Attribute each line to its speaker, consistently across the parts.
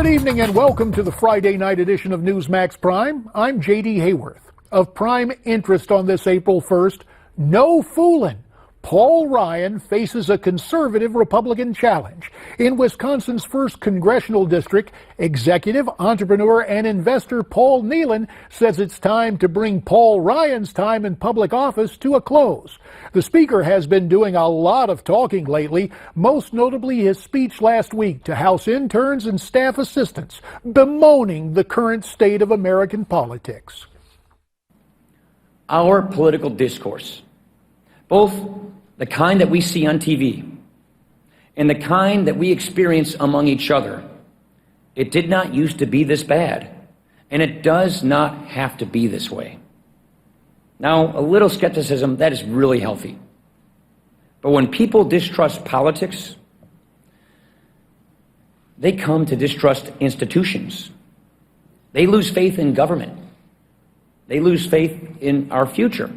Speaker 1: Good evening and welcome to the Friday night edition of Newsmax Prime. I'm J.D. Hayworth. Of prime interest on this April 1st, no fooling. Paul Ryan faces a conservative Republican challenge. In Wisconsin's 1st Congressional District, executive, entrepreneur, and investor Paul Nehlen says it's time to bring Paul Ryan's time in public office to a close. The speaker has been doing a lot of talking lately, most notably his speech last week to House interns and staff assistants, bemoaning the current state of American politics.
Speaker 2: Our political discourse, both the kind that we see on TV and the kind that we experience among each other, it did not used to be this bad, and it does not have to be this way. Now, a little skepticism, that is really healthy. But when people distrust politics, they come to distrust institutions. They lose faith in government. They lose faith in our future.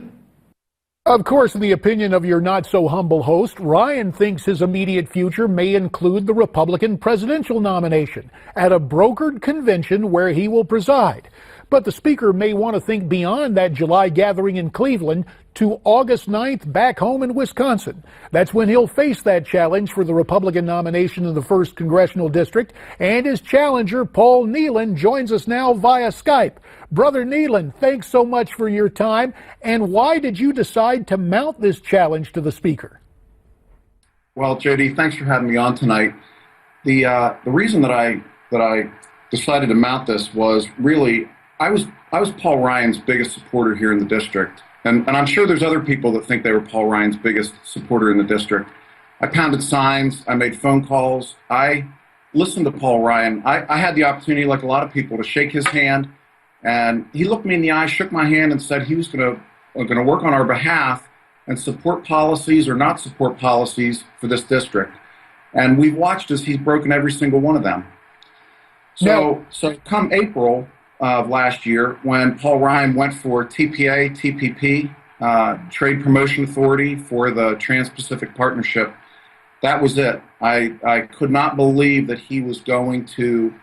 Speaker 1: Of course, in the opinion of your not-so-humble host, Ryan thinks his immediate future may include the Republican presidential nomination at a brokered convention where he will preside. But the speaker may want to think beyond that July gathering in Cleveland to August 9th back home in Wisconsin. That's when he'll face that challenge for the Republican nomination in the 1st Congressional District. And his challenger, Paul Nehlen, joins us now via Skype. Brother Nehlen, thanks so much for your time. And why did you decide to mount this challenge to the speaker?
Speaker 3: Well, Jody, thanks for having me on tonight. The reason that I decided to mount this was really I was Paul Ryan's biggest supporter here in the district. And I'm sure there's other people that think they were Paul Ryan's biggest supporter in the district. I pounded signs. I made phone calls. I listened to Paul Ryan. I had the opportunity, like a lot of people, to shake his hand. And he looked me in the eye, shook my hand, and said he was going to work on our behalf and support policies or not support policies for this district. And we've watched as he's broken every single one of them. So come April of last year, when Paul Ryan went for TPA, TPP, Trade Promotion Authority for the Trans-Pacific Partnership, that was it. I could not believe that he was going to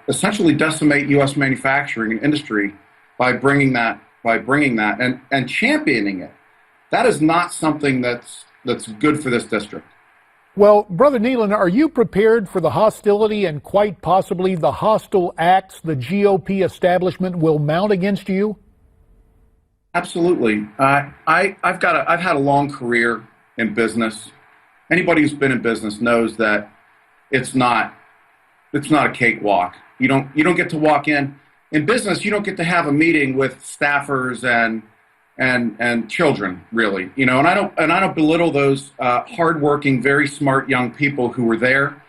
Speaker 3: essentially decimate U.S. manufacturing and industry by bringing that and championing it. That is not something that's good for this district.
Speaker 1: Well, Brother Nehlen, are you prepared for the hostility and quite possibly the hostile acts the GOP establishment will mount against you?
Speaker 3: Absolutely. I've had a long career in business. Anybody who's been in business knows that it's not a cakewalk. You don't get to walk in business. You don't get to have a meeting with staffers and children, really, and I don't belittle those hardworking, very smart young people who were there,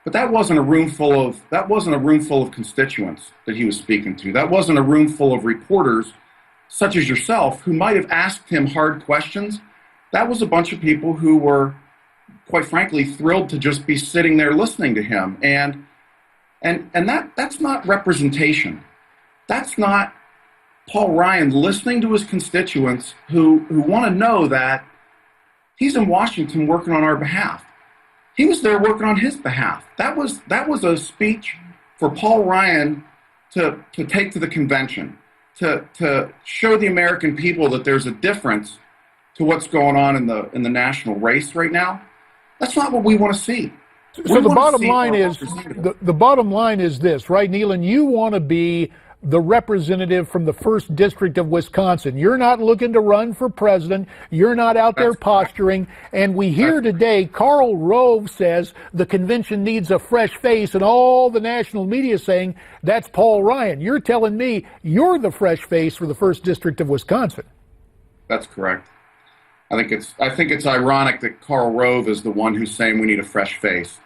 Speaker 3: but that wasn't a room full of constituents that he was speaking to. That wasn't a room full of reporters, such as yourself, who might have asked him hard questions. That was a bunch of people who were, quite frankly, thrilled to just be sitting there listening to him, and that's not representation. That's not Paul Ryan listening to his constituents who want to know that he's in Washington working on our behalf. He was there working on his behalf. That was a speech for Paul Ryan to take to the convention, to show the American people that there's a difference to what's going on in the national race right now. That's not what we want to see.
Speaker 1: So the bottom line is this, right, Nehlen? You want to be the representative from the 1st District of Wisconsin. You're not looking to run for president. You're not out there posturing. And we hear today Karl Rove says the convention needs a fresh face, and all the national media saying that's Paul Ryan. You're telling me you're the fresh face for the 1st District of Wisconsin.
Speaker 3: That's correct. I think it's ironic that Karl Rove is the one who's saying we need a fresh face.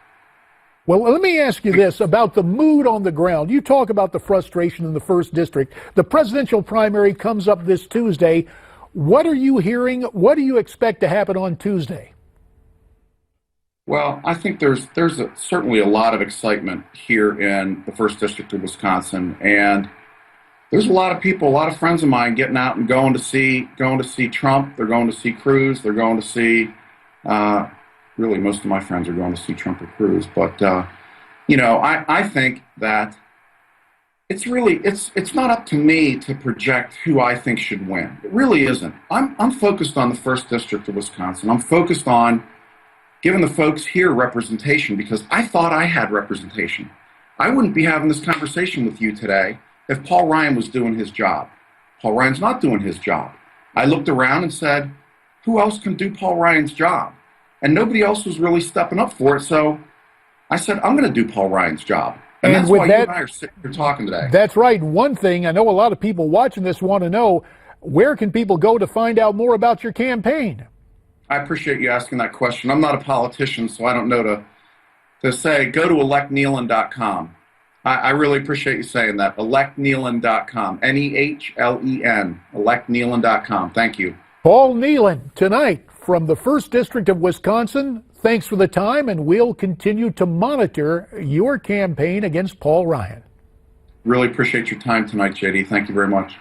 Speaker 1: Well, let me ask you this about the mood on the ground. You talk about the frustration in the 1st District. The presidential primary comes up this Tuesday. What are you hearing? What do you expect to happen on Tuesday?
Speaker 3: Well, I think there's certainly a lot of excitement here in the 1st District of Wisconsin, and there's a lot of people, a lot of friends of mine getting out and going to see Trump. They're going to see Cruz. They're going to see really, most of my friends are going to see Trump or Cruz. But, I think that it's not up to me to project who I think should win. It really isn't. I'm focused on the 1st District of Wisconsin. I'm focused on giving the folks here representation because I thought I had representation. I wouldn't be having this conversation with you today if Paul Ryan was doing his job. Paul Ryan's not doing his job. I looked around and said, who else can do Paul Ryan's job? And nobody else was really stepping up for it. So I said, I'm going to do Paul Ryan's job. And that's why you and I are sitting here talking today.
Speaker 1: That's right. One thing, I know a lot of people watching this want to know, where can people go to find out more about your campaign?
Speaker 3: I appreciate you asking that question. I'm not a politician, so I don't know to say. Go to electnehlen.com. I really appreciate you saying that. electnehlen.com. Nehlen. electnehlen.com. Thank you.
Speaker 1: Paul Nehlen, tonight from the 1st District of Wisconsin. Thanks for the time, and we'll continue to monitor your campaign against Paul Ryan.
Speaker 3: Really appreciate your time tonight, JD. Thank you very much.